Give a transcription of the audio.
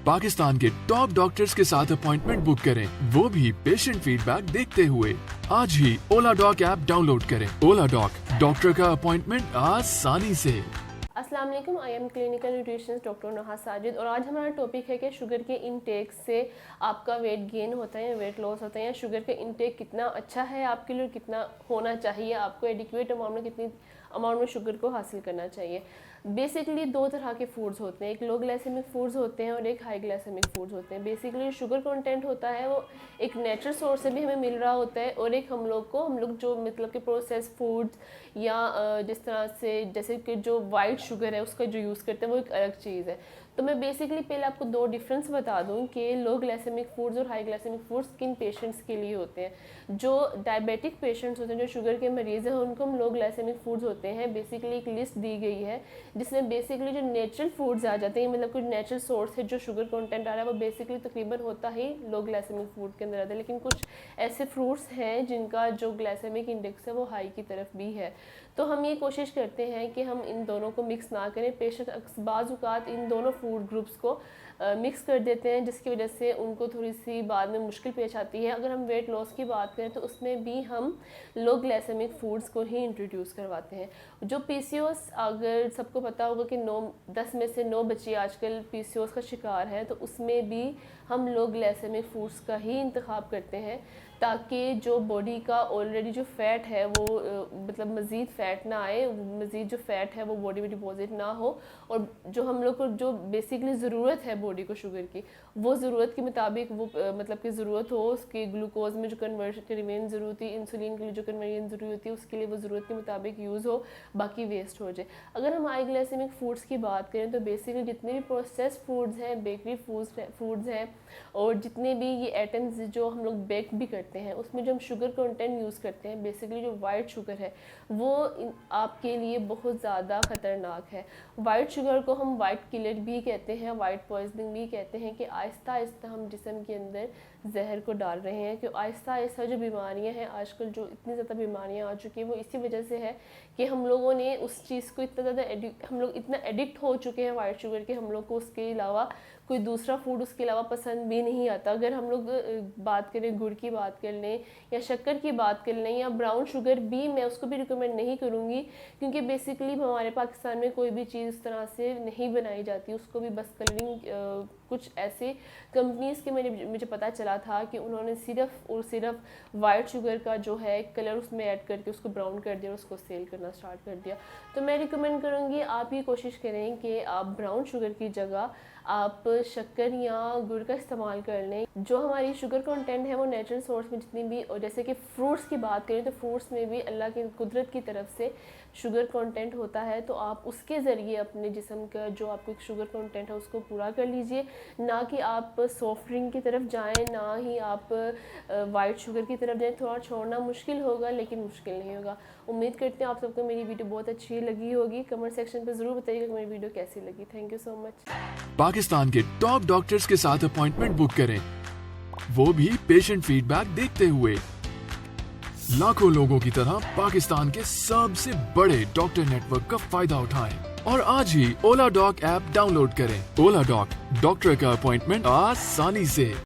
पाकिस्तान के top doctors के साथ अपॉइंटमेंट बुक करें, वो भी पेशेंट फीडबैक देखते हुए। आज ही ओला डॉक ऐप डाउनलोड करें। ओला डॉक, डॉक्टर का अपॉइंटमेंट आसानी से। अस्सलाम वालेकुम, I am clinical nutritionist doctor नहा साजिद और आज हमारा टॉपिक है कि शुगर के इनटेक से आपका वेट गेन होता है या वेट लॉस होता है, या शुगर का इनटेक कितना अच्छा है आपके लिए, कितना होना चाहिए, आपको एडिक्वेट अमाउंट में कितनी अमाउंट में शुगर को हासिल करना चाहिए। बेसिकली दो तरह के फूड्स होते हैं, एक लो ग्लाइसेमिक फूड्स होते हैं और एक हाई ग्लाइसेमिक फूड्स होते हैं। बेसिकली शुगर कंटेंट होता है वो एक नेचुरल सोर्स से भी हमें मिल रहा होता है, और एक हम लोग जो मतलब कि प्रोसेस फूड्स या जिस तरह से जैसे कि जो वाइट शुगर है उसका जो यूज़ करते हैं वो एक अलग चीज़ है। तो मैं बेसिकली पहले आपको दो डिफरेंस बता दूं कि लो ग्लाइसेमिक फूड्स और हाई ग्लाइसेमिक फूड्स किन पेशेंट्स के लिए होते हैं। जो डायबिटिक पेशेंट्स होते हैं, जो शुगर के मरीज़ हैं, उनको हम लो ग्लाइसेमिक फूड्स होते हैं। बेसिकली एक लिस्ट दी गई है जिसमें बेसिकली जो नेचुरल फूड्स आ जाते हैं, मतलब कुछ नेचुरल सोर्स है जो शुगर कंटेंट आ रहा है वो बेसिकली तकरीबन होता ही लो ग्लाइसेमिक फूड के अंदर आता है। लेकिन कुछ ऐसे फ्रूट्स हैं जिनका जो ग्लाइसेमिक इंडेक्स है वो हाई की तरफ भी है। तो हम ये कोशिश करते हैं कि हम इन दोनों को मिक्स ना करें। पेशेंट बाज़ औक़ात इन दोनों फूड ग्रुप्स को मिक्स कर देते हैं, जिसकी वजह से उनको थोड़ी सी बाद में मुश्किल पेश आती है। अगर हम वेट लॉस की बात करें तो उसमें भी हम लो ग्लाइसेमिक फूड्स को ही इंट्रोड्यूस करवाते हैं। जो पीसीओएस, अगर सबको पता होगा कि 10 में से 9 बच्चे आजकल पीसीओएस का शिकार हैं, तो उसमें भी हम लो ग्लाइसेमिक फूड्स का ही इंतखाब करते हैं ताकि जो बॉडी का ऑलरेडी जो फ़ैट है वो मतलब मज़ीद फ़ैट ना आए, मज़ीद जो फ़ैट है वो बॉडी में डिपॉजिट ना हो, और जो हम लोग को जो बेसिकली ज़रूरत है बॉडी को शुगर की, वो ज़रूरत के मुताबिक वो मतलब कि ज़रूरत हो उसकी, ग्लूकोज में जो कन्वर्जन ज़रूरत है, इंसुलिन के लिए जो कन्वर्जन ज़रूरी होती है उसके लिए वो ज़रूरत के मुताबिक यूज़ हो, बाकी वेस्ट हो जाए। अगर हम हाई ग्लाइसेमिक फूड्स की बात करें तो बेसिकली जितने भी प्रोसेस्ड फूड्स हैं, बेकरी फूड्स हैं, और जितने भी ये आइटम्स जो हम लोग बेक भी करते हैं उसमें जो हम शुगर कंटेंट यूज़ करते हैं, बेसिकली जो वाइट शुगर है वो आपके लिए बहुत ज़्यादा ख़तरनाक है। वाइट शुगर को हम वाइट किलर भी कहते हैं, वाइट पॉइजनिंग भी कहते हैं, कि आहिस्ता आहिस्ता हम जिस्म के अंदर जहर को डाल रहे हैं। कि आहिस्ता आहिस्ता जो बीमारियां हैं आजकल, जो इतनी ज़्यादा बीमारियां आ चुकी हैं, वो इसी वजह से है कि हम लोगों ने उस चीज़ को इतना ज़्यादा हम लोग इतना एडिक्ट हो चुके हैं वाइट शुगर के, हम लोग को उसके अलावा कोई दूसरा फूड उसके अलावा पसंद भी नहीं आता। अगर हम लोग बात करें, गुड़ की बात कर लें या शक्कर की बात कर लें या ब्राउन शुगर भी, मैं उसको भी रिकमेंड नहीं करूँगी, क्योंकि बेसिकली हमारे पाकिस्तान में कोई भी चीज़ इस तरह से नहीं बनाई जाती, उसको भी बस कलरिंग कुछ ऐसे कंपनीज़ के मुझे पता चला था कि उन्होंने सिर्फ और सिर्फ वाइट शुगर का जो है कलर उसमें ऐड करके उसको ब्राउन कर दिया और उसको सेल करना स्टार्ट कर दिया। तो मैं रिकमेंड करूँगी आप ये कोशिश करें कि आप ब्राउन शुगर की जगह आप शक्कर या गुड़ का इस्तेमाल कर लें। जो हमारी शुगर कंटेंट है वो नेचुरल सोर्स में जितनी भी, और जैसे कि फ्रूट्स की बात करें तो फ्रूट्स में भी अल्लाह की कुदरत की तरफ से शुगर कंटेंट होता है, तो आप उसके ज़रिए अपने जिस्म का जो आपको शुगर कंटेंट है उसको पूरा कर लीजिए। ना कि आप सॉफ्ट ड्रिंक की तरफ जाएं, ना ही आप वाइट शुगर की तरफ जाएं। थोड़ा छोड़ना मुश्किल होगा लेकिन मुश्किल नहीं होगा। उम्मीद करते हैं आप सबको मेरी वीडियो बहुत अच्छी लगी होगी। कमेंट सेक्शन पर ज़रूर बताइएगा कि मेरी वीडियो कैसी लगी। Thank you so much. Pakistan के टॉप डॉक्टर्स के साथ अपॉइंटमेंट बुक करें, वो भी पेशेंट फीडबैक देखते हुए। लाखों लोगों की तरह पाकिस्तान के सबसे बड़े डॉक्टर नेटवर्क का फायदा उठाएं और आज ही ओला डॉक ऐप डाउनलोड करें। ओला डॉक, डॉक्टर का अपॉइंटमेंट आसानी से।